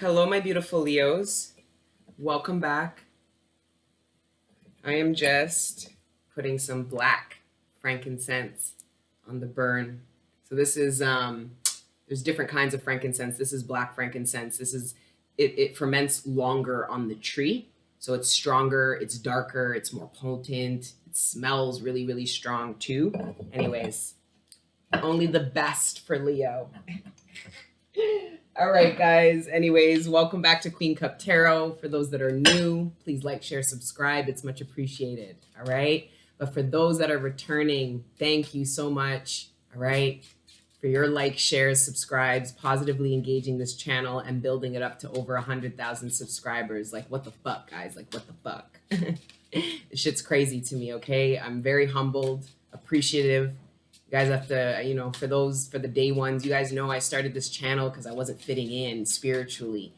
Hello, my beautiful Leos. Welcome back. I am just putting some black frankincense on the burn. So this is there's different kinds of frankincense. This is black frankincense. It ferments longer on the tree. So it's stronger, it's darker, it's more potent. It smells really, really strong too. Anyways, only the best for Leo. All right, guys. Anyways, welcome back to Queen Cup Tarot. For those that are new, please like, share, subscribe. It's much appreciated. All right. But for those that are returning, thank you so much. All right. For your likes, shares, subscribes, positively engaging this channel and building it up to over 100,000 subscribers. Like, what the fuck, guys? Like, what the fuck? This shit's crazy to me. Okay. I'm very humbled, appreciative. You guys have to, for the day ones, you guys know I started this channel because I wasn't fitting in spiritually,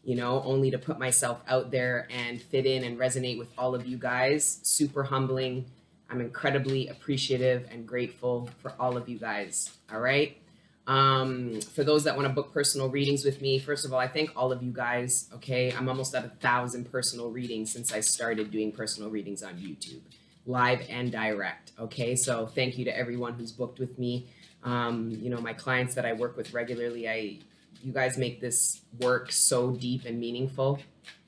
only to put myself out there and fit in and resonate with all of you guys. Super humbling. I'm incredibly appreciative and grateful for all of you guys. All right. For those that want to book personal readings with me, first of all, I thank all of you guys. Okay. I'm almost at 1,000 personal readings since I started doing personal readings on YouTube. Live and direct. Okay, so thank you to everyone who's booked with me. My clients that I work with regularly, you guys make this work so deep and meaningful.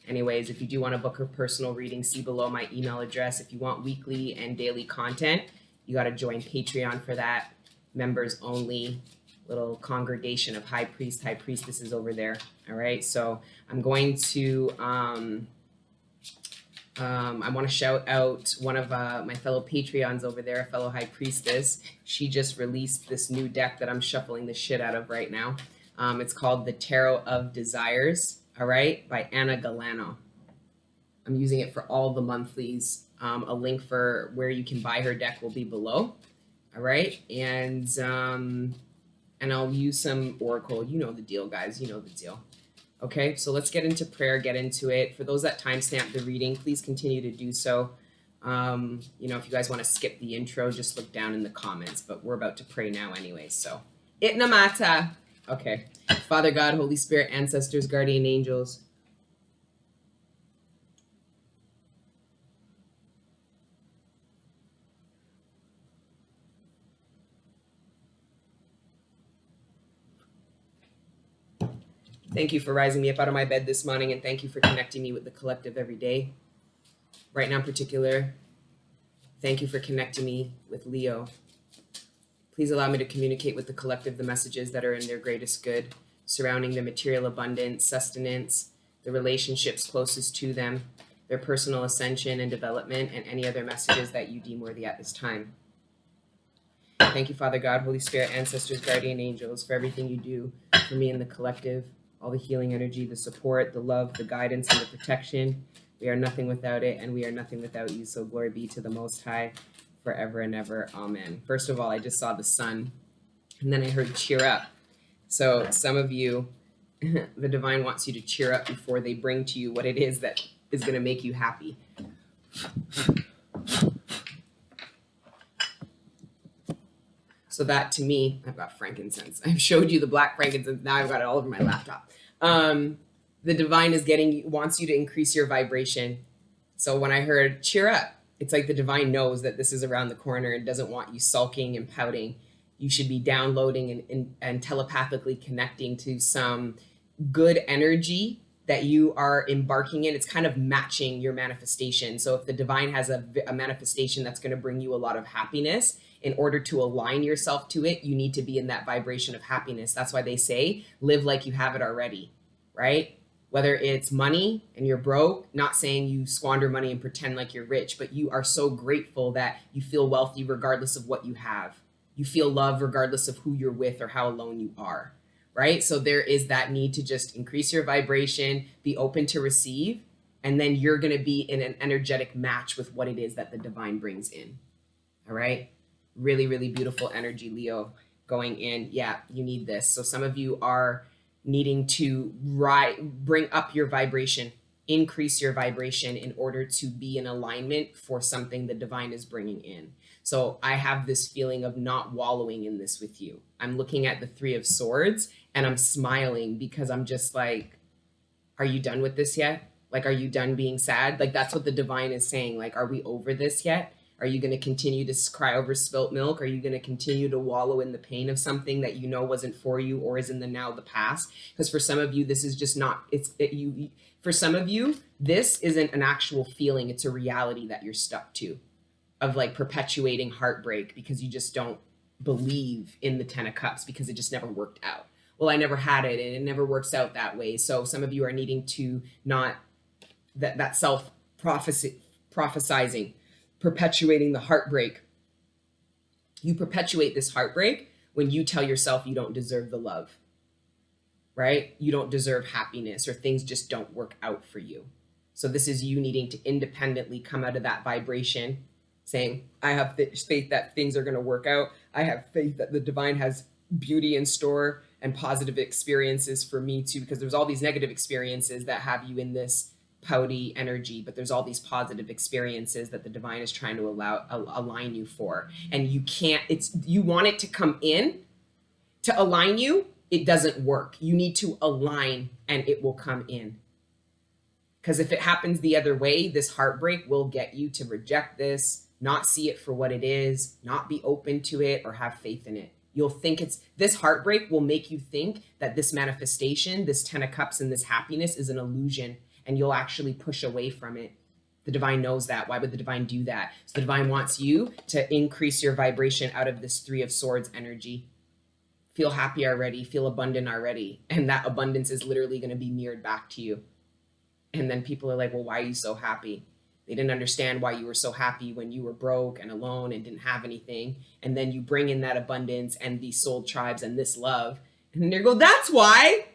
Anyways, if you do want to book a personal reading, see below my email address. If you want weekly and daily content, you got to join Patreon for that. Members only, little congregation of high priestesses over there. All right, so I'm going to I want to shout out one of my fellow Patreons over there, a fellow high priestess. She just released this new deck that I'm shuffling the shit out of right now. It's called the Tarot of Desires, all right, by Anna Galano. I'm using it for all the monthlies. A link for where you can buy her deck will be below, all right, and I'll use some oracle. You know the deal, guys. You know the deal. Okay, so let's get into prayer, get into it. For those that timestamp the reading, please continue to do so. If you guys want to skip the intro, just look down in the comments. But we're about to pray now anyway, so. Itnamata. Okay. Father God, Holy Spirit, ancestors, guardian angels. Thank you for rising me up out of my bed this morning, and thank you for connecting me with the collective every day. Right now in particular, thank you for connecting me with Leo. Please allow me to communicate with the collective the messages that are in their greatest good, surrounding the material abundance, sustenance, the relationships closest to them, their personal ascension and development, and any other messages that you deem worthy at this time. Thank you, Father God, Holy Spirit, ancestors, guardian angels, for everything you do for me and the collective. All the healing energy, the support, the love, the guidance, and the protection. We are nothing without it, and we are nothing without you. So glory be to the Most High forever and ever. Amen. First of all, I just saw the sun, and then I heard cheer up. So some of you, the divine wants you to cheer up before they bring to you what it is that is going to make you happy. So that to me, I've got frankincense. I've showed you the black frankincense. Now I've got it all over my laptop. The divine wants you to increase your vibration. So when I heard cheer up, it's like the divine knows that this is around the corner and doesn't want you sulking and pouting. You should be downloading and telepathically connecting to some good energy that you are embarking in. It's kind of matching your manifestation. So if the divine has a manifestation that's going to bring you a lot of happiness, in order to align yourself to it, you need to be in that vibration of happiness. That's why they say, live like you have it already, right? Whether it's money and you're broke, not saying you squander money and pretend like you're rich, but you are so grateful that you feel wealthy regardless of what you have. You feel love regardless of who you're with or how alone you are, right? So there is that need to just increase your vibration, be open to receive, and then you're going to be in an energetic match with what it is that the divine brings in, all right? Really, really beautiful energy, Leo, going in. Yeah, you need this. So some of you are needing to bring up your vibration, increase your vibration in order to be in alignment for something the divine is bringing in. So I have this feeling of not wallowing in this with you. I'm looking at the 3 of Swords and I'm smiling because I'm just like, Are you done with this yet? Like, are you done being sad? Like, that's what the divine is saying. Like, are we over this yet? Are you going to continue to cry over spilt milk? Are you going to continue to wallow in the pain of something that you know wasn't for you or is in the now, the past? Because for some of you, this is just not, for some of you, this isn't an actual feeling. It's a reality that you're stuck to, of like perpetuating heartbreak because you just don't believe in the 10 of cups because it just never worked out. Well, I never had it and it never works out that way. So some of you are needing to not, that self prophesizing, perpetuating the heartbreak. You perpetuate this heartbreak when you tell yourself you don't deserve the love, right? You don't deserve happiness, or things just don't work out for you. So this is you needing to independently come out of that vibration, saying, I have faith that things are going to work out. I have faith that the divine has beauty in store and positive experiences for me too, because there's all these negative experiences that have you in this pouty energy, but there's all these positive experiences that the divine is trying to align you for. And you can't, you want it to come in to align you. It doesn't work. You need to align and it will come in. Because if it happens the other way, this heartbreak will get you to reject this, not see it for what it is, not be open to it or have faith in it. You'll think this heartbreak will make you think that this manifestation, this 10 of cups and this happiness is an illusion, and you'll actually push away from it. The divine knows that. Why would the divine do that? So the divine wants you to increase your vibration out of this 3 of swords energy. Feel happy already, feel abundant already. And that abundance is literally going to be mirrored back to you. And then people are like, well, why are you so happy? They didn't understand why you were so happy when you were broke and alone and didn't have anything. And then you bring in that abundance and these soul tribes and this love. And they go, that's why.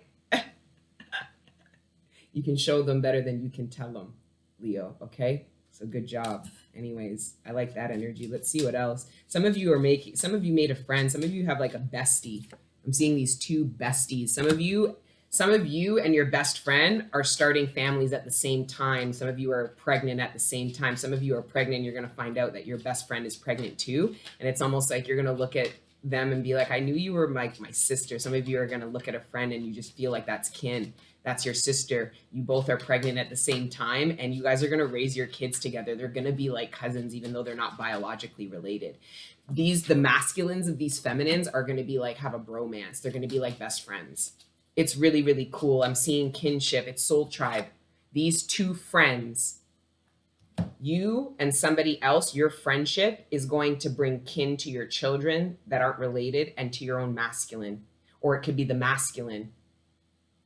You can show them better than you can tell them, Leo. Okay? So good job. Anyways, I like that energy. Let's see what else. Some of you made a friend. Some of you have like a bestie. I'm seeing these 2 besties. Some of you and your best friend are starting families at the same time. Some of you are pregnant at the same time. Some of you are pregnant. You're going to find out that your best friend is pregnant too. And it's almost like you're going to look at them and be like, I knew you were like my sister. Some of you are going to look at a friend and you just feel like that's kin. That's your sister. You both are pregnant at the same time and you guys are going to raise your kids together. They're going to be like cousins, even though they're not biologically related. The masculines of these feminines are going to be like, have a bromance. They're going to be like best friends. It's really, really cool. I'm seeing kinship. It's soul tribe. These 2 friends, you and somebody else, your friendship is going to bring kin to your children that aren't related and to your own masculine. Or it could be the masculine.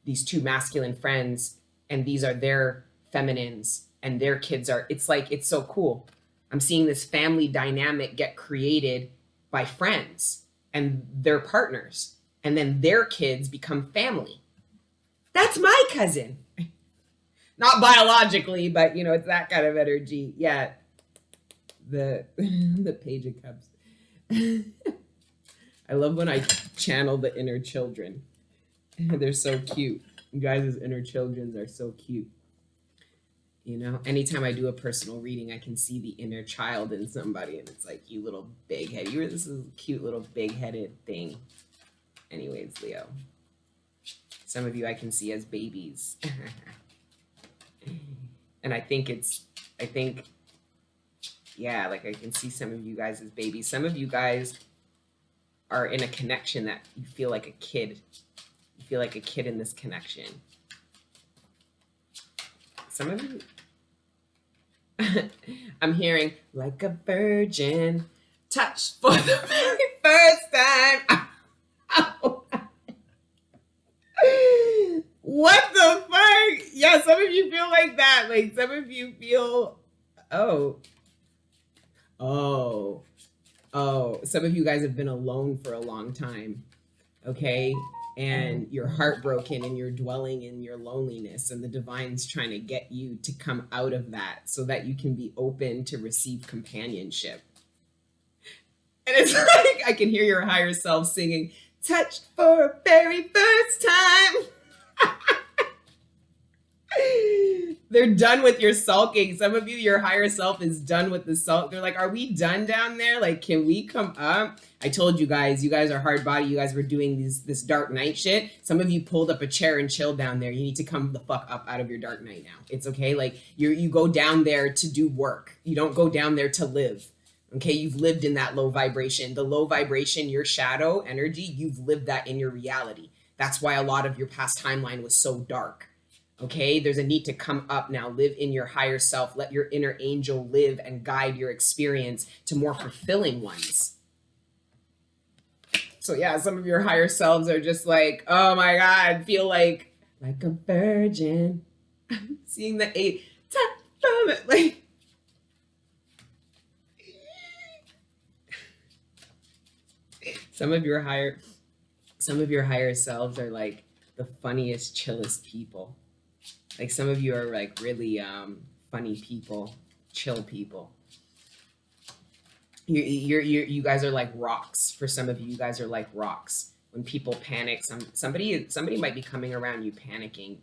These 2 masculine friends, and these are their feminines and their kids are, it's like, it's so cool. I'm seeing this family dynamic get created by friends and their partners. And then their kids become family. That's my cousin. Not biologically, but it's that kind of energy. Yeah. The Page of Cups. I love when I channel the inner children. They're so cute. You guys' inner children are so cute. Anytime I do a personal reading, I can see the inner child in somebody, and it's like, you little big head. This is a cute little big-headed thing. Anyways, Leo, some of you I can see as babies. And I think, yeah, like I can see some of you guys as babies. Some of you guys are in a connection that you feel like a kid. You feel like a kid in this connection. Some of you, I'm hearing like a virgin touched for the very first time. What the fuck? Yeah, some of you feel like that. Like some of you feel, some of you guys have been alone for a long time. Okay. And you're heartbroken and you're dwelling in your loneliness, and the divine's trying to get you to come out of that so that you can be open to receive companionship. And it's like, I can hear your higher self singing, touched for a very first time. They're done with your sulking. Some of you, your higher self is done with the sulk. They're like, are we done down there? Like, can we come up? I told you guys are hard body. You guys were doing this dark night shit. Some of you pulled up a chair and chilled down there. You need to come the fuck up out of your dark night now. It's okay. Like you go down there to do work. You don't go down there to live. Okay, you've lived in that low vibration. The low vibration, your shadow energy, you've lived that in your reality. That's why a lot of your past timeline was so dark. Okay, there's a need to come up now, live in your higher self, let your inner angel live and guide your experience to more fulfilling ones. So yeah, some of your higher selves are just like, oh my God, feel like a virgin. Seeing the 8, like, some of your higher selves are like the funniest, chillest people. Like some of you are like really funny people, chill people. You guys are like rocks. For some of you, you guys are like rocks. When people panic, somebody might be coming around you panicking,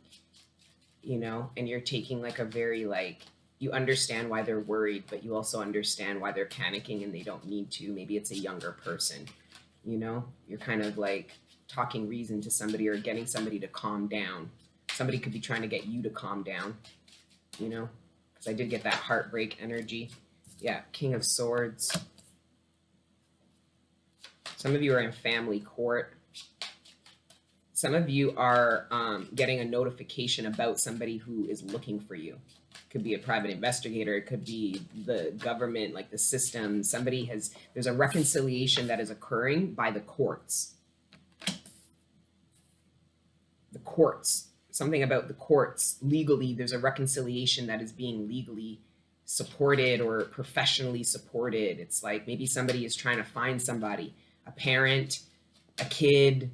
you know, and you're taking like a very like, you understand why they're worried, but you also understand why they're panicking and they don't need to. Maybe it's a younger person, you know, you're kind of like talking reason to somebody or getting somebody to calm down. Somebody could be trying to get you to calm down, you know, because I did get that heartbreak energy. Yeah, King of Swords. Some of you are in family court. Some of you are getting a notification about somebody who is looking for you. It could be a private investigator. It could be the government, like the system. There's a reconciliation that is occurring by the courts. The courts. Something about the courts. Legally, there's a reconciliation that is being legally supported or professionally supported. It's like maybe somebody is trying to find somebody, a parent, a kid.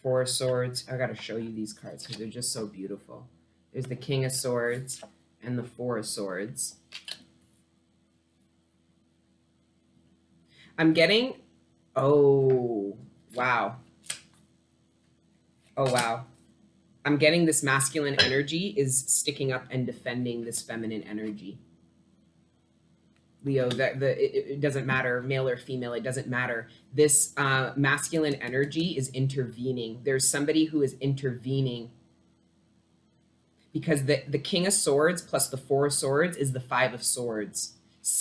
Four of Swords. I gotta show you these cards because they're just so beautiful. There's the King of Swords and the Four of Swords. I'm getting, oh, wow. Oh, wow. I'm getting this masculine energy is sticking up and defending this feminine energy. Leo, it doesn't matter, male or female, it doesn't matter. This masculine energy is intervening. There's somebody who is intervening because the King of Swords plus the Four of Swords is the Five of Swords.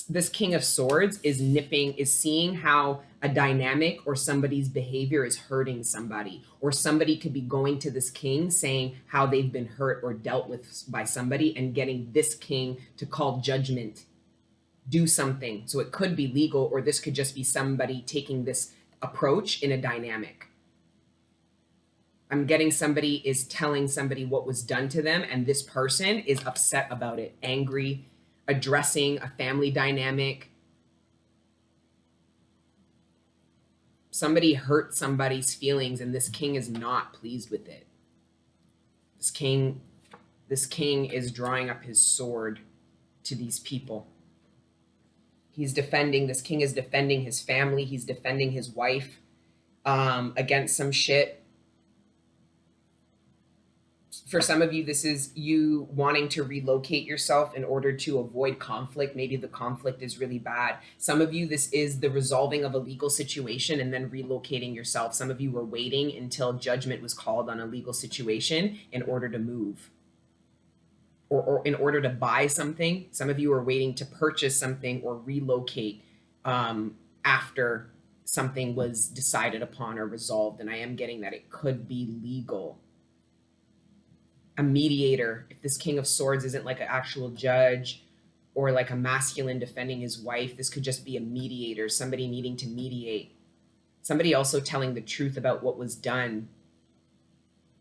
This King of Swords is seeing how a dynamic or somebody's behavior is hurting somebody, or somebody could be going to this king saying how they've been hurt or dealt with by somebody and getting this king to call judgment, do something. So it could be legal, or this could just be somebody taking this approach in a dynamic. I'm getting somebody is telling somebody what was done to them, and this person is upset about it, angry, addressing a family dynamic. Somebody hurt somebody's feelings, and this king is not pleased with it. This king is drawing up his sword to these people. This king is defending his family. He's defending his wife against some shit. For some of you, this is you wanting to relocate yourself in order to avoid conflict. Maybe the conflict is really bad. Some of you, this is the resolving of a legal situation and then relocating yourself. Some of you were waiting until judgment was called on a legal situation in order to move. Or in order to buy something. Some of you are waiting to purchase something or relocate after something was decided upon or resolved. And I am getting that it could be legal. A mediator, if this King of Swords isn't like an actual judge or like a masculine defending his wife, this could just be a mediator, somebody needing to mediate. Somebody also telling the truth about what was done.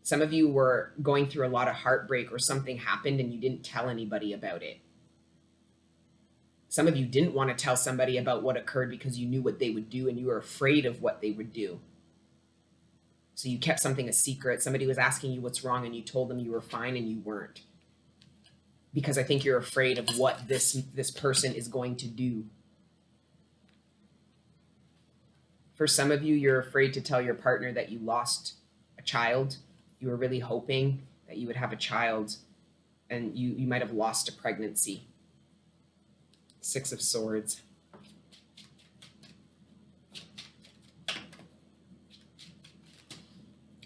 Some of you were going through a lot of heartbreak, or something happened and you didn't tell anybody about it. Some of you didn't want to tell somebody about what occurred because you knew what they would do and you were afraid of what they would do. So you kept something a secret. Somebody was asking you what's wrong and you told them you were fine and you weren't. Because I think you're afraid of what this person is going to do. For some of you, you're afraid to tell your partner that you lost a child You were really hoping that you would have a child, and you might have lost a pregnancy. Six of Swords.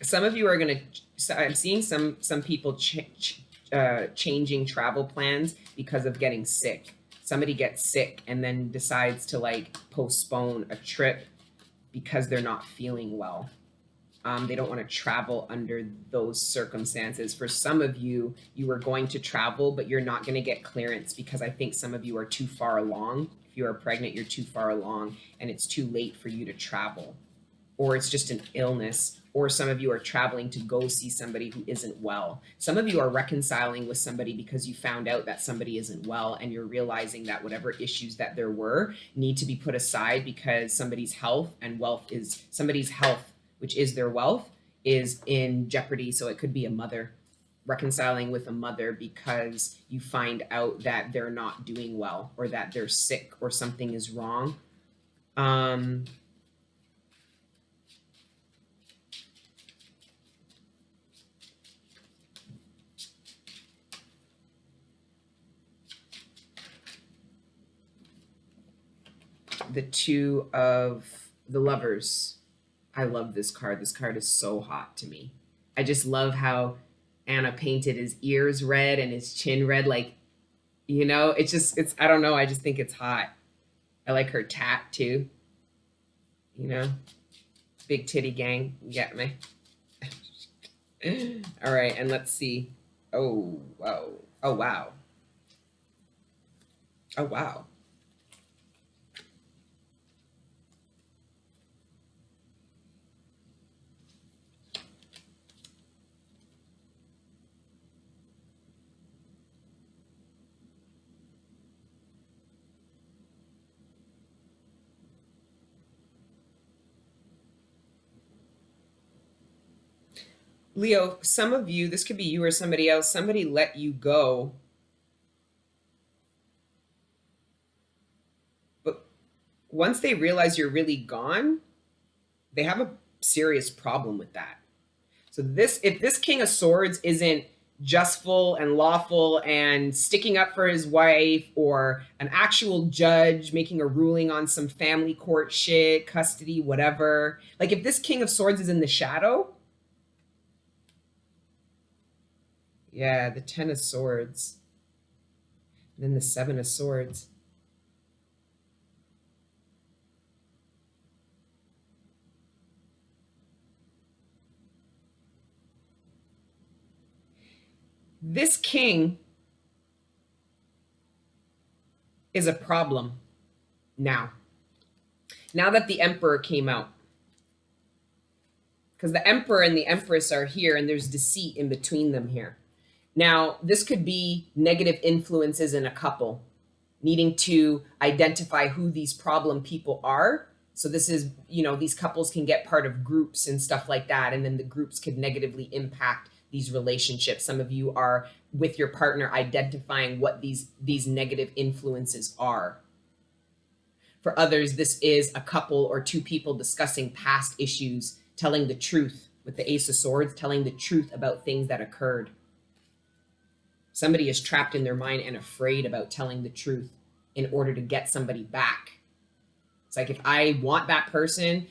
Some of you are going to, I'm seeing some people changing travel plans because of getting sick. Somebody gets sick and then decides to like postpone a trip because they're not feeling well. They don't want to travel under those circumstances. For some of you, you are going to travel, but you're not going to get clearance because I think some of you are too far along. If you are pregnant, you're too far along and it's too late for you to travel. Or it's just an illness, or some of you are traveling to go see somebody who isn't well. Some of you are reconciling with somebody because you found out that somebody isn't well, and you're realizing that whatever issues that there were need to be put aside because somebody's health and wealth is, somebody's health, which is their wealth, is in jeopardy. So it could be a mother, reconciling with a mother because you find out that they're not doing well, or that they're sick, or something is wrong. The Two of the Lovers. I love this card. This card is so hot to me. I just love how Anna painted his ears red and his chin red. Like, you know, it's, I don't know. I just think it's hot. I like her tat too. You know, big titty gang. You get me? All right. And let's see. Oh, wow. Oh, wow. Oh, wow. Leo, some of you, this could be you or somebody else, somebody let you go. But once they realize you're really gone, they have a serious problem with that. So this, if this King of Swords isn't justful and lawful and sticking up for his wife, or an actual judge making a ruling on some family court shit, custody, whatever. Like if this King of Swords is in the shadow, yeah, the Ten of Swords, and then the Seven of Swords. This king is a problem now. Now that the Emperor came out. Because the Emperor and the Empress are here, and there's deceit in between them here. Now, this could be negative influences in a couple, needing to identify who these problem people are. So this is, you know, these couples can get part of groups and stuff like that, and then the groups could negatively impact these relationships. Some of you are with your partner identifying what these negative influences are. For others, this is a couple or two people discussing past issues, telling the truth with the Ace of Swords, telling the truth about things that occurred. Somebody is trapped in their mind and afraid about telling the truth in order to get somebody back. It's like, if I want that person,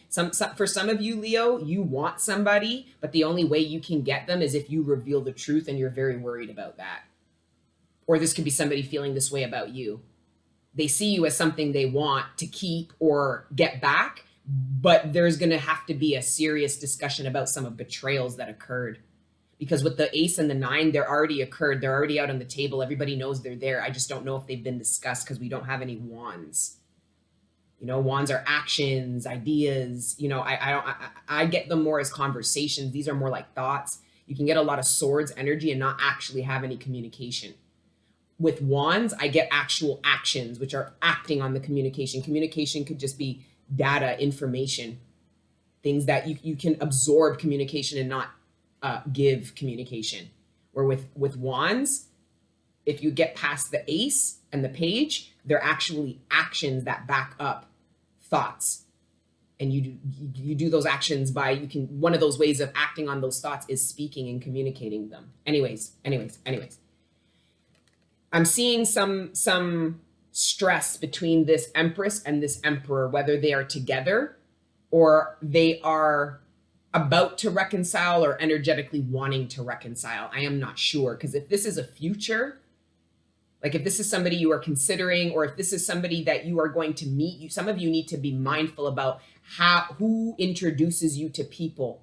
for some of you, Leo, you want somebody, but the only way you can get them is if you reveal the truth, and you're very worried about that. Or this could be somebody feeling this way about you. They see you as something they want to keep or get back, but there's going to have to be a serious discussion about some of betrayals that occurred. Because with the Ace and the Nine, they're already occurred. They're already out on the table. Everybody knows they're there. I just don't know if they've been discussed because we don't have any wands. You know, wands are actions, ideas. You know, I get them more as conversations. These are more like thoughts. You can get a lot of swords energy and not actually have any communication. With wands, I get actual actions, which are acting on the communication. Communication could just be data, information, things that you can absorb communication and not give communication. Or with wands, if you get past the Ace and the Page, they're actually actions that back up thoughts And you do those actions by, one of those ways of acting on those thoughts is speaking and communicating them. Anyways. I'm seeing some stress between this Empress and this Emperor, whether they are together or they are about to reconcile or energetically wanting to reconcile. I am not sure, because if this is a future, like if this is somebody you are considering, or if this is somebody that you are going to meet, some of you need to be mindful about who introduces you to people.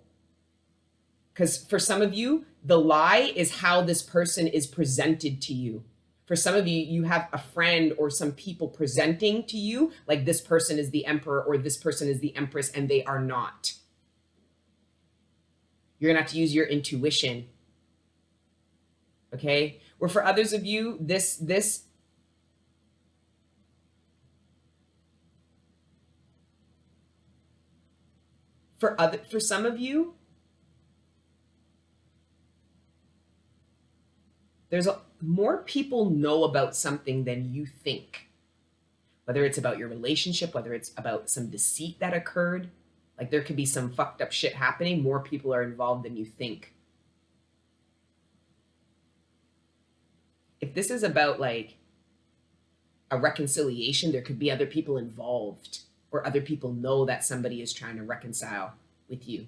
Because for some of you, the lie is how this person is presented to you. For some of you, you have a friend or some people presenting to you like this person is the Emperor or this person is the Empress, and they are not. You're gonna have to use your intuition. Okay? Or for others of you, this for some of you, more people know about something than you think. Whether it's about your relationship, whether it's about some deceit that occurred, like there could be some fucked up shit happening. More people are involved than you think. If this is about like a reconciliation, there could be other people involved, or other people know that somebody is trying to reconcile with you.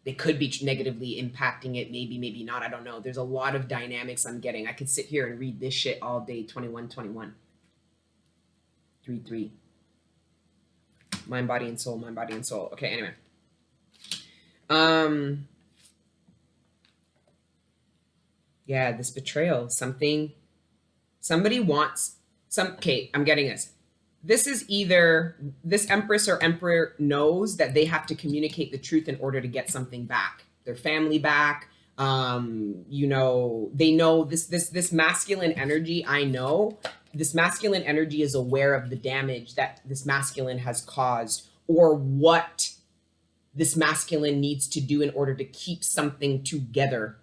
They could be negatively impacting it, maybe not, I don't know. There's a lot of dynamics I'm getting. I could sit here and read this shit all day. 21. 3. Mind, body, and soul, mind, body, and soul. Okay, anyway. Yeah, this betrayal, somebody wants okay, I'm getting this. This is either this Empress or Emperor knows that they have to communicate the truth in order to get something back, their family back. They know this masculine energy. I know this masculine energy is aware of the damage that this masculine has caused, or what this masculine needs to do in order to keep something together.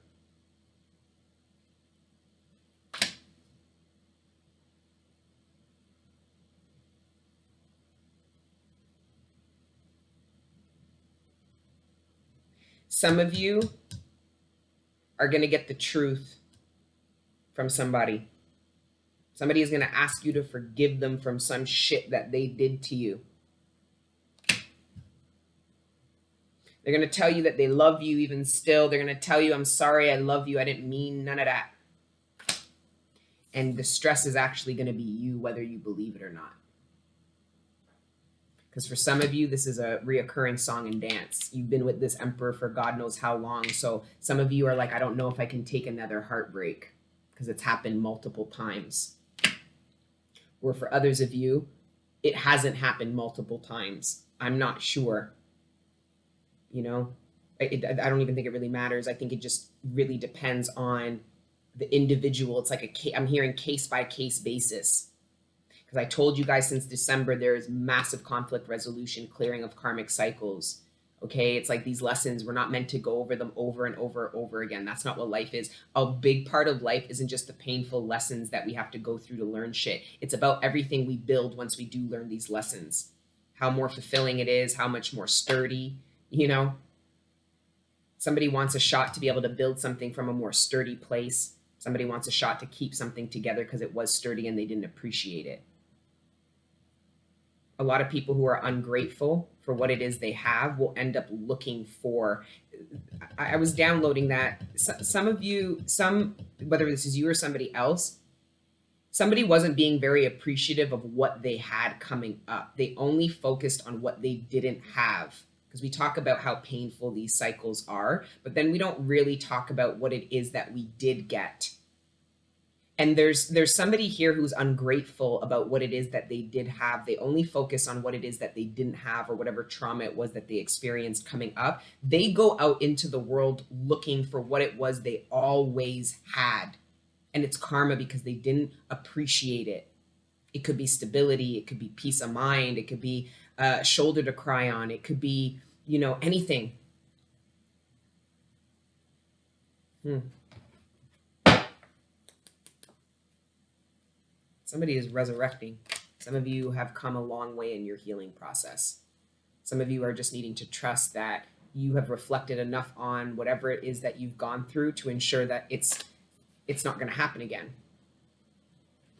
Some of you are going to get the truth from somebody. Somebody is going to ask you to forgive them from some shit that they did to you. They're going to tell you that they love you even still. They're going to tell you, I'm sorry, I love you, I didn't mean none of that. And the stress is actually going to be you, whether you believe it or not. Because for some of you, this is a reoccurring song and dance. You've been with this Emperor for God knows how long. So some of you are like, I don't know if I can take another heartbreak, because it's happened multiple times. Or for others of you, it hasn't happened multiple times. I'm not sure. You know, I don't even think it really matters. I think it just really depends on the individual. It's like I'm hearing case by case basis. Because I told you guys since December, there is massive conflict resolution, clearing of karmic cycles. Okay, it's like these lessons, we're not meant to go over them over and over again. That's not what life is. A big part of life isn't just the painful lessons that we have to go through to learn shit. It's about everything we build once we do learn these lessons. How more fulfilling it is, how much more sturdy, you know. Somebody wants a shot to be able to build something from a more sturdy place. Somebody wants a shot to keep something together because it was sturdy and they didn't appreciate it. A lot of people who are ungrateful for what it is they have will end up looking for. I was downloading that. Some of you, whether this is you or somebody else, somebody wasn't being very appreciative of what they had coming up. They only focused on what they didn't have. Because we talk about how painful these cycles are, but then we don't really talk about what it is that we did get. And there's somebody here who's ungrateful about what it is that they did have. They only focus on what it is that they didn't have, or whatever trauma it was that they experienced coming up. They go out into the world looking for what it was they always had. And it's karma because they didn't appreciate it. It could be stability. It could be peace of mind. It could be a shoulder to cry on. It could be, anything. Somebody is resurrecting. Some of you have come a long way in your healing process. Some of you are just needing to trust that you have reflected enough on whatever it is that you've gone through to ensure that it's not going to happen again.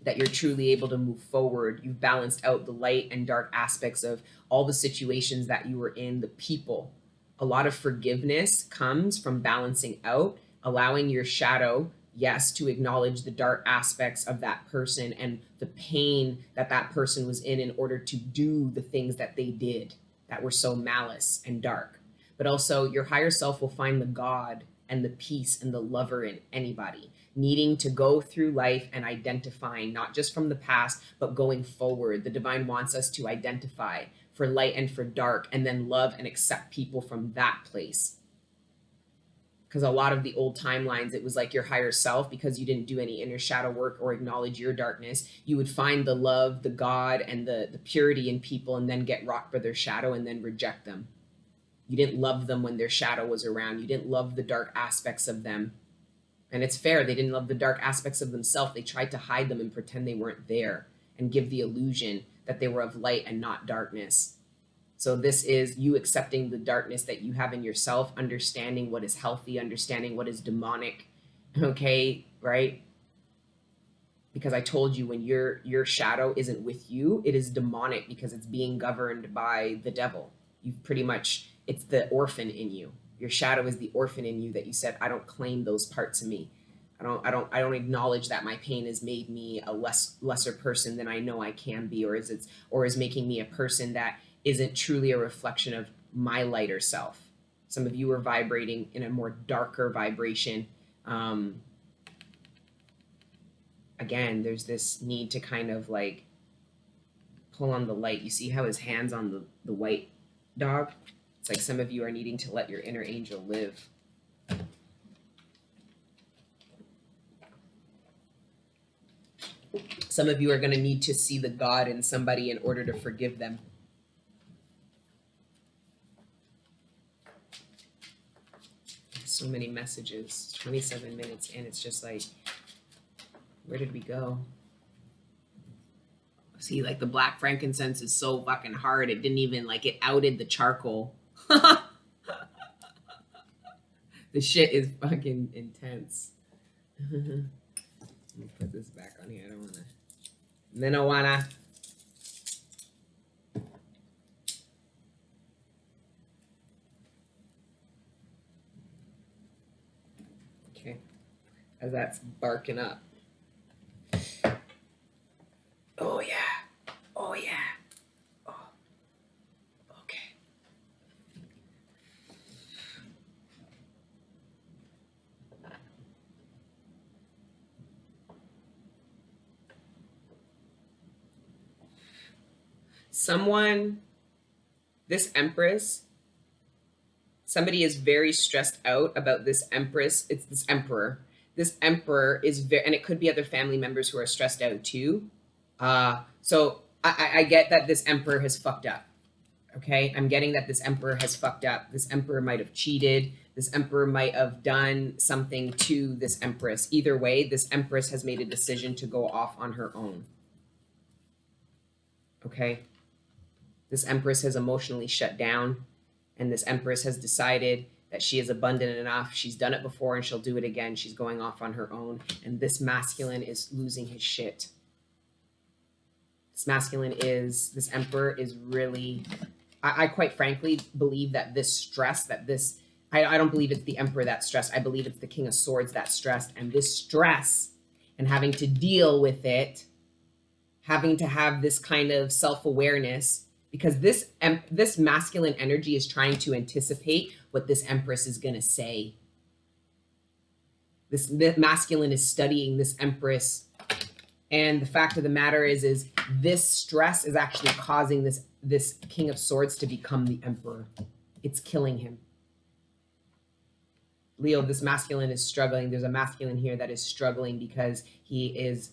That you're truly able to move forward. You've balanced out the light and dark aspects of all the situations that you were in, the people. A lot of forgiveness comes from balancing out, allowing your shadow, yes, to acknowledge the dark aspects of that person and the pain that that person was in order to do the things that they did that were so malice and dark. But also, your higher self will find the God and the peace and the lover in anybody, needing to go through life and identifying, not just from the past, but going forward. The divine wants us to identify for light and for dark, and then love and accept people from that place. Because a lot of the old timelines, it was like your higher self, because you didn't do any inner shadow work or acknowledge your darkness, you would find the love, the God, and the purity in people, and then get rocked by their shadow and then reject them. You didn't love them when their shadow was around. You didn't love the dark aspects of them. And it's fair, they didn't love the dark aspects of themselves. They tried to hide them and pretend they weren't there and give the illusion that they were of light and not darkness. So this is you accepting the darkness that you have in yourself, understanding what is healthy, understanding what is demonic, okay, right? Because I told you, when your shadow isn't with you, it is demonic because it's being governed by the devil. You've pretty much, it's the orphan in you. Your shadow is the orphan in you that you said, I don't claim those parts of me. I don't acknowledge that my pain has made me a lesser person than I know I can be, or is making me a person that isn't truly a reflection of my lighter self. Some of you are vibrating in a more darker vibration. Again, there's this need to kind of like pull on the light. You see how his hand's on the white dog? It's like some of you are needing to let your inner angel live. Some of you are going to need to see the God in somebody in order to forgive them. So many messages, 27 minutes in, it's just like, where did we go? See, like the black frankincense is so fucking hard, it didn't even, like, it outed the charcoal. The shit is fucking intense. Let me put this back on here. I don't wanna. Minnowana. Okay. As that's barking up. Oh yeah. Oh yeah. Oh. Okay. Someone, this Empress, somebody is very stressed out about this Empress. It's this Emperor. This Emperor is very, and it could be other family members who are stressed out too. So I get that this Emperor has fucked up. Okay, I'm getting that this Emperor has fucked up. This Emperor might have cheated. This Emperor might have done something to this Empress. Either way, this Empress has made a decision to go off on her own. Okay, this Empress has emotionally shut down, and this Empress has decided that she is abundant enough. She's done it before and she'll do it again. She's going off on her own, and this masculine is losing his shit. This masculine is, this Emperor is really, I quite frankly believe that this stress, that this, I don't believe it's the Emperor that's stressed. I believe it's the King of Swords that's stressed. And this stress and having to deal with it, having to have this kind of self-awareness, because this masculine energy is trying to anticipate what this Empress is going to say. This masculine is studying this Empress. And the fact of the matter is this stress is actually causing this King of Swords to become the Emperor. It's killing him. Leo, this masculine is struggling. There's a masculine here that is struggling because he is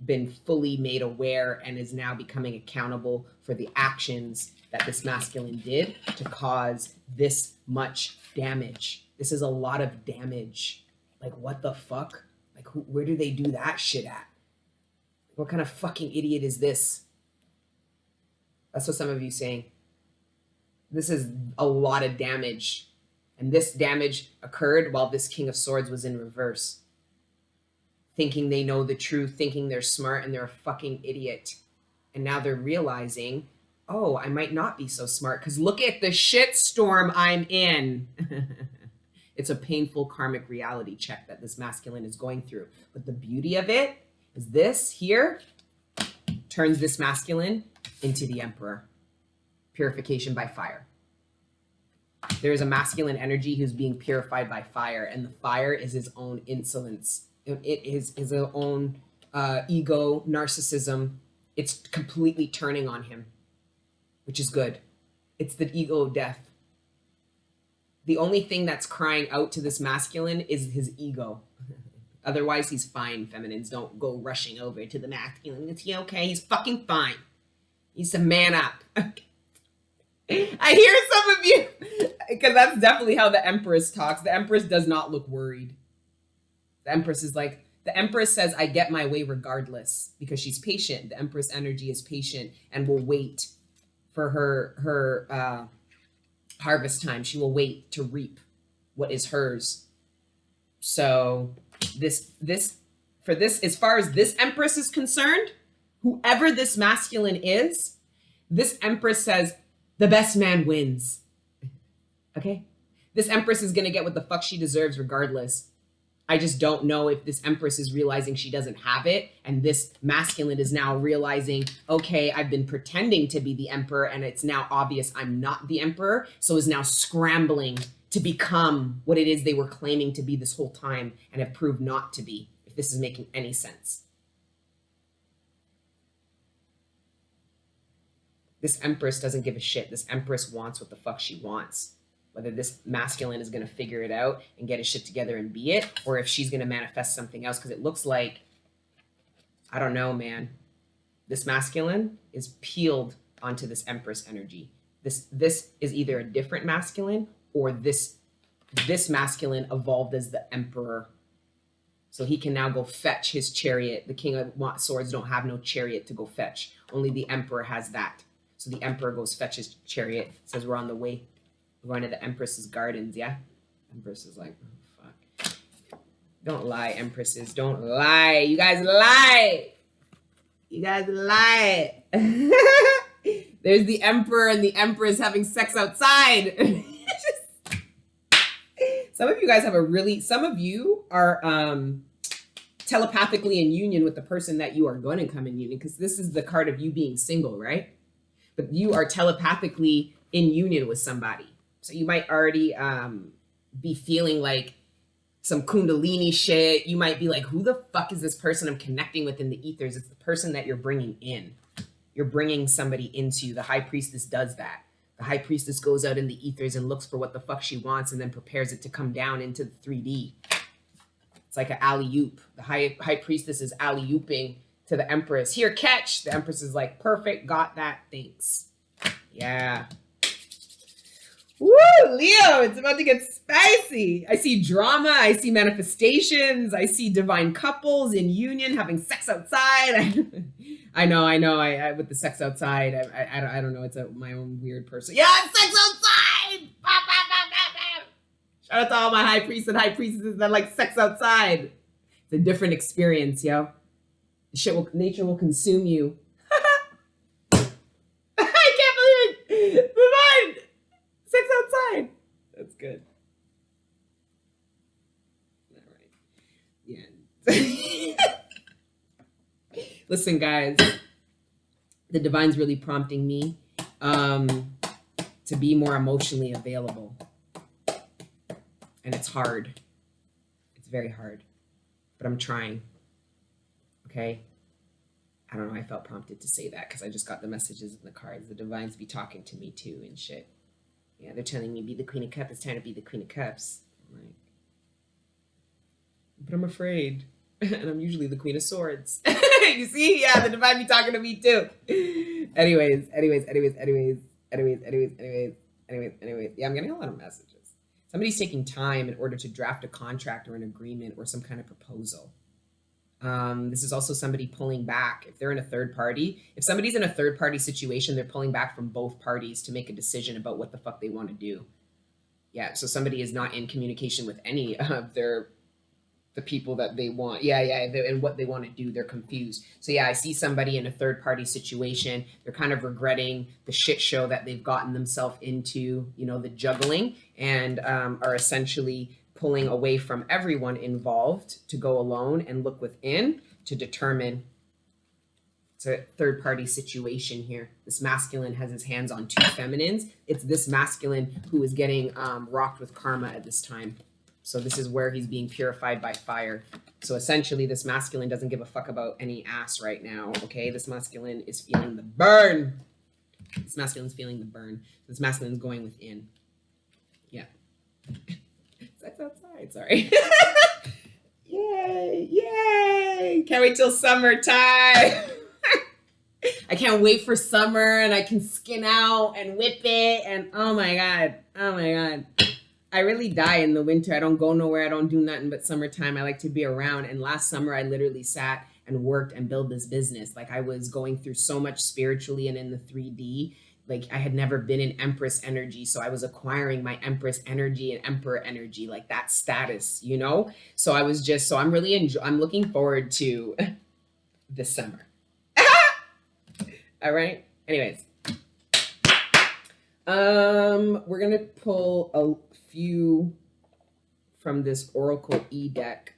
been fully made aware and is now becoming accountable for the actions that this masculine did to cause this much damage. This is a lot of damage. Like, what the fuck? Like, where do they do that shit at? What kind of fucking idiot is this? That's what some of you saying. This is a lot of damage. And this damage occurred while this King of Swords was in reverse. Thinking they know the truth, thinking they're smart, and they're a fucking idiot. And now they're realizing, oh, I might not be so smart because look at the shitstorm I'm in. It's a painful karmic reality check that this masculine is going through. But the beauty of it is this here turns this masculine into the emperor. Purification by fire. There is a masculine energy who's being purified by fire, and the fire is his own insolence. It is his own ego, narcissism. It's completely turning on him, which is good. It's the ego of death. The only thing that's crying out to this masculine is his ego. Otherwise, he's fine. Feminines don't go rushing over to the masculine. Is he okay? He's fucking fine. He's a man up. I hear some of you, because that's definitely how the Empress talks. The Empress does not look worried. The Empress is like, the Empress says, I get my way regardless, because she's patient. The Empress energy is patient and will wait for her harvest time. She will wait to reap what is hers. So as far as this Empress is concerned, whoever this masculine is, this Empress says, the best man wins. Okay? This Empress is going to get what the fuck she deserves regardless. I just don't know if this Empress is realizing she doesn't have it, and this masculine is now realizing, okay, I've been pretending to be the emperor, and it's now obvious I'm not the emperor, so is now scrambling to become what it is they were claiming to be this whole time and have proved not to be, if this is making any sense. This Empress doesn't give a shit. This Empress wants what the fuck she wants. Whether this masculine is going to figure it out and get his shit together and be it, or if she's going to manifest something else. Because it looks like, I don't know, man. This masculine is peeled onto this Empress energy. This is either a different masculine, or this masculine evolved as the emperor. So he can now go fetch his chariot. The King of Swords don't have no chariot to go fetch. Only the emperor has that. So the emperor goes fetch his chariot. Says we're on the way. We're going to the Empress's gardens, yeah? Empress is like, oh, fuck. Don't lie, Empresses. Don't lie. You guys lie. You guys lie. There's the emperor and the empress having sex outside. Some of you guys some of you are telepathically in union with the person that you are going to come in union, because this is the card of you being single, right? But you are telepathically in union with somebody. So you might already be feeling like some kundalini shit. You might be like, who the fuck is this person I'm connecting with in the ethers? It's the person that you're bringing in. You're bringing somebody into. The High Priestess does that. The High Priestess goes out in the ethers and looks for what the fuck she wants and then prepares it to come down into the 3D. It's like an alley-oop. The High Priestess is alley-ooping to the Empress. Here, catch. The Empress is like, perfect, got that, thanks. Yeah. Woo, Leo, it's about to get spicy. I see drama. I see manifestations. I see divine couples in union having sex outside. I know. I with the sex outside. I don't know. It's my own weird person. Yeah, sex outside. Shout out to all my high priests and high priestesses that like sex outside. It's a different experience, yo. Nature will consume you. I can't believe it. Divine. Sex outside. That's good. All right. Yeah. Listen, guys. The divine's really prompting me to be more emotionally available. And it's hard. It's very hard. But I'm trying. Okay? I don't know. I felt prompted to say that because I just got the messages in the cards. The divines be talking to me too and shit. Yeah, they're telling me be the Queen of Cups. It's time to be the Queen of Cups. I'm like, but I'm afraid. And I'm usually the Queen of Swords. You see? Yeah, the divine be talking to me too. Anyways. Yeah, I'm getting a lot of messages. Somebody's taking time in order to draft a contract or an agreement or some kind of proposal. This is also somebody pulling back. If they're in a third party, if somebody's in a third party situation, they're pulling back from both parties to make a decision about what the fuck they want to do. Yeah, so somebody is not in communication with any of the people that they want. Yeah, and what they want to do. They're confused. So yeah, I see somebody in a third party situation. They're kind of regretting the shit show that they've gotten themselves into, you know, the juggling, and are essentially pulling away from everyone involved to go alone and look within to determine. It's a third party situation here. This masculine has his hands on two feminines. It's this masculine who is getting rocked with karma at this time. So this is where he's being purified by fire. So essentially, this masculine doesn't give a fuck about any ass right now, okay? This masculine is feeling the burn. This masculine's feeling the burn. This masculine's going within. Yeah. Sex outside, sorry. Yay, yay. Can't wait till summertime. I can't wait for summer and I can skin out and whip it and oh my God. I really die in the winter. I don't go nowhere. I don't do nothing but summertime. I like to be around. And last summer, I literally sat and worked and built this business. Like I was going through so much spiritually and in the 3D. Like I had never been in Empress energy. So I was acquiring my Empress energy and Emperor energy, like that status, you know? So I was just, so I'm really, I'm looking forward to this summer. All right. Anyways. We're going to pull a few from this Oracle E deck.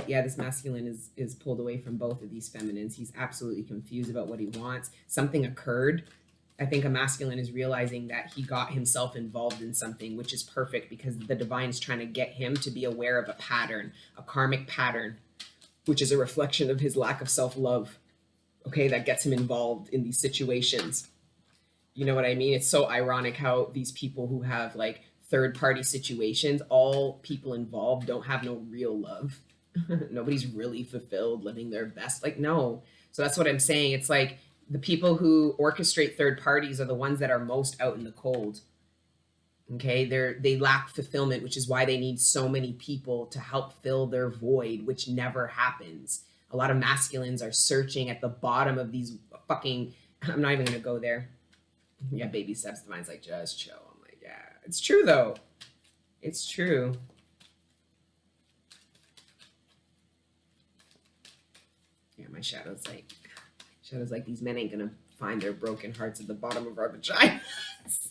Yeah, this masculine is pulled away from both of these feminines. He's absolutely confused about what he wants. Something occurred. I think a masculine is realizing that he got himself involved in something, which is perfect because the divine is trying to get him to be aware of a pattern, a karmic pattern, which is a reflection of his lack of self-love. Okay, that gets him involved in these situations. You know what I mean? It's so ironic how these people who have like third party situations, all people involved don't have no real love. Nobody's really fulfilled, living their best. Like, no. So that's what I'm saying. It's like the people who orchestrate third parties are the ones that are most out in the cold. Okay, they lack fulfillment, which is why they need so many people to help fill their void, which never happens. A lot of masculines are searching at the bottom of these fucking, I'm not even going to go there. Yeah, baby steps. Divine's like, just chill. I'm like, yeah, it's true though. It's true. Yeah, my shadow's like, these men ain't gonna find their broken hearts at the bottom of our vaginas.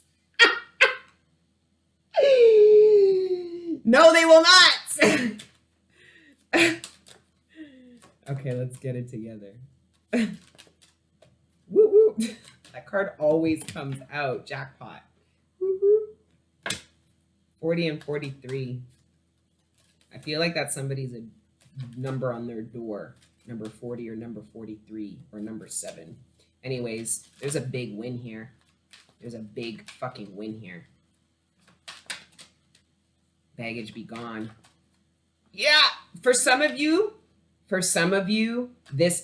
No, they will not. Okay, let's get it together. Woo woo. That card always comes out. Jackpot. Woo-hoo. 40 and 43. I feel like that's somebody's a number on their door. Number 40 or number 43 or number 7. Anyways, there's a big win here. There's a big fucking win here. Baggage be gone. Yeah, for some of you, this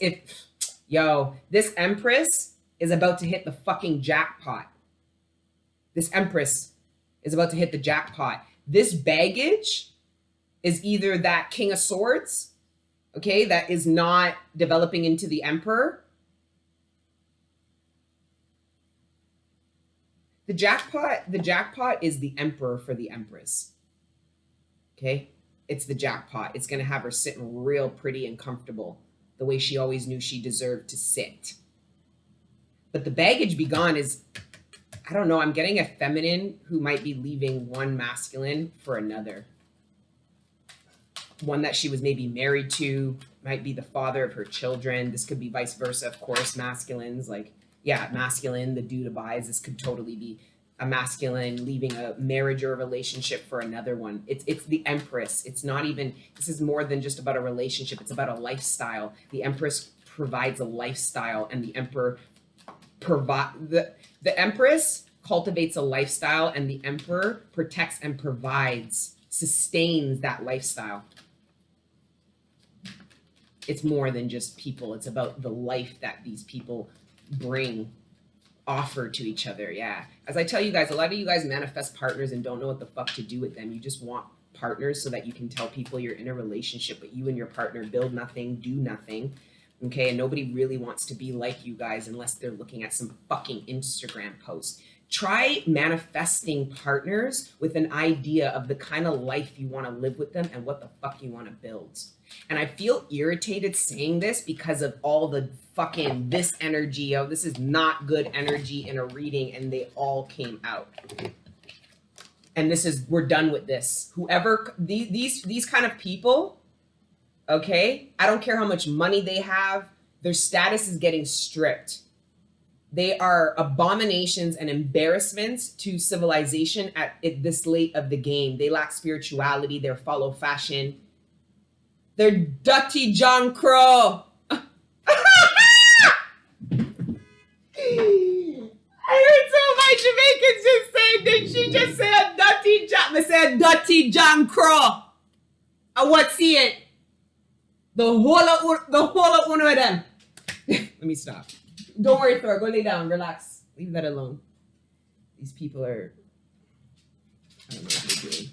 Empress is about to hit the fucking jackpot. This Empress is about to hit the jackpot. This baggage is either that King of Swords, okay, that is not developing into the Emperor. The jackpot is the Emperor for the Empress. Okay? It's the jackpot. It's going to have her sitting real pretty and comfortable, the way she always knew she deserved to sit. But the baggage be gone is, I don't know, I'm getting a feminine who might be leaving one masculine for another. One that she was maybe married to, might be the father of her children. This could be vice versa, of course, masculines. Like, yeah, masculine, the dude abides. This could totally be a masculine leaving a marriage or a relationship for another one. It's the Empress. It's not even, this is more than just about a relationship. It's about a lifestyle. The Empress provides a lifestyle, and the Emperor the Empress cultivates a lifestyle, and the Emperor protects and provides, sustains that lifestyle. It's more than just people. It's about the life that these people offer to each other. Yeah. As I tell you guys, a lot of you guys manifest partners and don't know what the fuck to do with them. You just want partners so that you can tell people you're in a relationship, but you and your partner build nothing, do nothing. Okay, and nobody really wants to be like you guys unless they're looking at some fucking Instagram post. Try manifesting partners with an idea of the kind of life you want to live with them and what the fuck you want to build. And I feel irritated saying this because of all the fucking this energy of this is not good energy in a reading, and they all came out. And this is, we're done with this. Whoever, these kind of people, okay, I don't care how much money they have, their status is getting stripped. They are abominations and embarrassments to civilization at this late of the game. They lack spirituality. They follow fashion. They're dirty John Crow. I heard so my Jamaicans just say, did she just say a dirty John? I said dirty John Crow. I want see it. The whole of one of them. Let me stop. Don't worry, Thor. Go lay down. Relax. Leave that alone. These people are, I don't know what they're doing.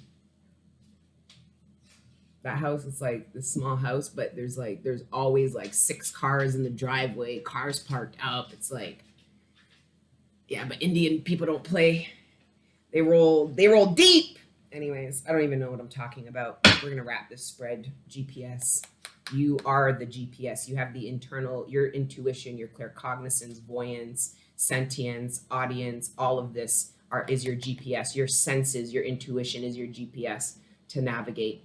That house is like this small house, but there's always like 6 cars in the driveway, cars parked up. It's like, yeah, but Indian people don't play. They roll deep. Anyways, I don't even know what I'm talking about. We're gonna wrap this spread. GPS. You are the GPS. You have the internal, your intuition, your claircognizance, voyance, sentience, audience, all of this is your GPS. Your senses, your intuition is your GPS to navigate.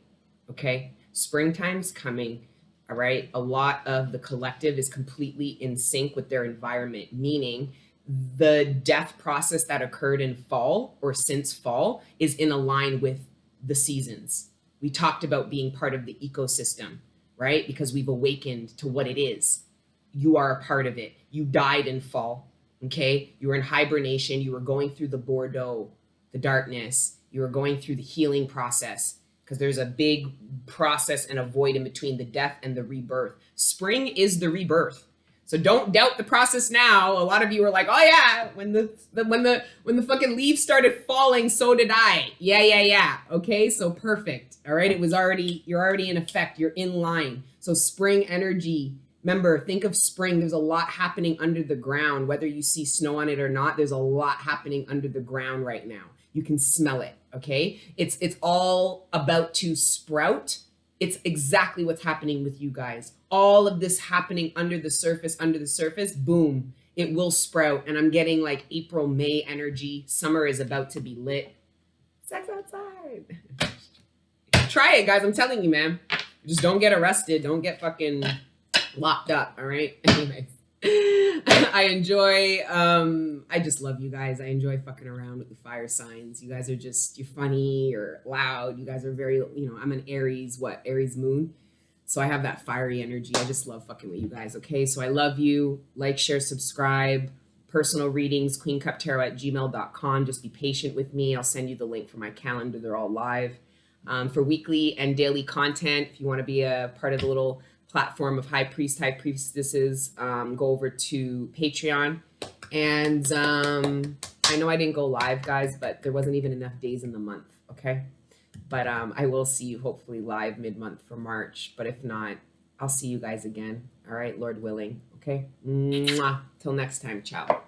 Okay? Springtime's coming. All right? A lot of the collective is completely in sync with their environment, meaning the death process that occurred in fall or since fall is in line with the seasons. We talked about being part of the ecosystem, right? Because we've awakened to what it is. You are a part of it. You died in fall, okay? You were in hibernation. You were going through the Bordeaux, the darkness. You were going through the healing process because there's a big process and a void in between the death and the rebirth. Spring is the rebirth. So don't doubt the process now. A lot of you are like, oh yeah, when the fucking leaves started falling, so did I. Yeah. Okay, so perfect. All right, you're already in effect. You're in line. So spring energy. Remember, think of spring. There's a lot happening under the ground. Whether you see snow on it or not, there's a lot happening under the ground right now. You can smell it. Okay, it's all about to sprout. It's exactly what's happening with you guys. All of this happening under the surface, boom, it will sprout. And I'm getting like April, May energy. Summer is about to be lit. Sex outside. Try it, guys. I'm telling you, man. Just don't get arrested. Don't get fucking locked up, all right? Anyways. I enjoy, I just love you guys. I enjoy fucking around with the fire signs. You guys are just, you're funny, you're loud. You guys are very, I'm an Aries moon. So I have that fiery energy. I just love fucking with you guys. Okay. So I love you. Like, share, subscribe, personal readings, queencuptarot@gmail.com. Just be patient with me. I'll send you the link for my calendar. They're all live, for weekly and daily content. If you want to be a part of the little platform of high priestesses, go over to Patreon. And I know I didn't go live, guys, but there wasn't even enough days in the month. Okay. But I will see you hopefully live mid-month for March. But if not, I'll see you guys again. All right, Lord willing. Okay. Mwah. Till next time. Ciao.